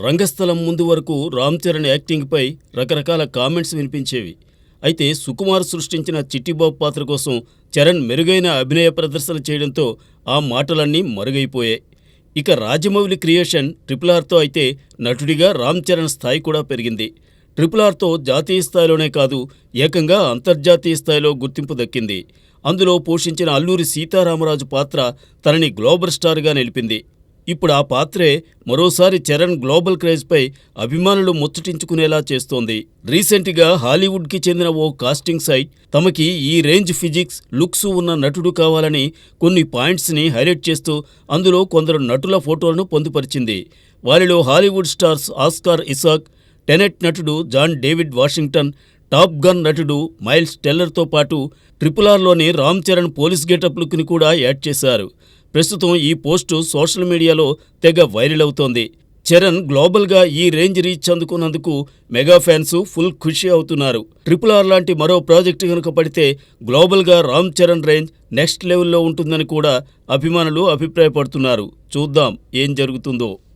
రంగస్థలం ముందు వరకు రామ్ చరణ్ యాక్టింగ్పై రకరకాల కామెంట్స్ వినిపించేవి. అయితే సుకుమార్ సృష్టించిన చిట్టిబాబు పాత్ర కోసం చరణ్ మెరుగైన అభినయ ప్రదర్శన చేయడంతో ఆ మాటలన్నీ మరుగైపోయాయి. ఇక రాజమౌళి క్రియేషన్ RRRతో అయితే నటుడిగా రామ్ చరణ్ స్థాయి కూడా పెరిగింది. RRRతో జాతీయ స్థాయిలోనే కాదు, ఏకంగా అంతర్జాతీయ స్థాయిలో గుర్తింపు దక్కింది. అందులో పోషించిన అల్లూరి సీతారామరాజు పాత్ర తనని గ్లోబల్ స్టార్గా నిలిపింది. ఇప్పుడు ఆ పాత్రే మరోసారి చరణ్ గ్లోబల్ క్రేజ్పై అభిమానులు ముచ్చటించుకునేలా చేస్తోంది. రీసెంట్గా హాలీవుడ్కి చెందిన ఓ కాస్టింగ్ సైట్ తమకి ఈ రేంజ్ ఫిజిక్స్, లుక్స్ ఉన్న నటుడు కావాలని కొన్ని పాయింట్స్ని హైలైట్ చేస్తూ అందులో కొందరు నటుల ఫోటోలను పొందుపరిచింది. వారిలో Hollywood stars Oscar Isaac, Tenet నటుడు John David Washington, Top Gun నటుడు మైల్స్ టెల్లర్తో పాటు RRRలోని రామ్ చరణ్ పోలీస్ గెటప్ లుక్ని కూడా యాడ్ చేశారు. ప్రస్తుతం ఈ పోస్టు సోషల్ మీడియాలో తెగ వైరల్ అవుతోంది. చరణ్ గ్లోబల్గా ఈ రేంజ్ రీచ్ అందుకున్నందుకు మెగా ఫ్యాన్స్ ఫుల్ ఖుషి అవుతున్నారు. RRR లాంటి మరో ప్రాజెక్టు కనుక పడితే గ్లోబల్గా రామ్ చరణ్ రేంజ్ నెక్స్ట్ లెవెల్లో ఉంటుందని కూడా అభిమానులు అభిప్రాయపడుతున్నారు. చూద్దాం ఏం జరుగుతుందో.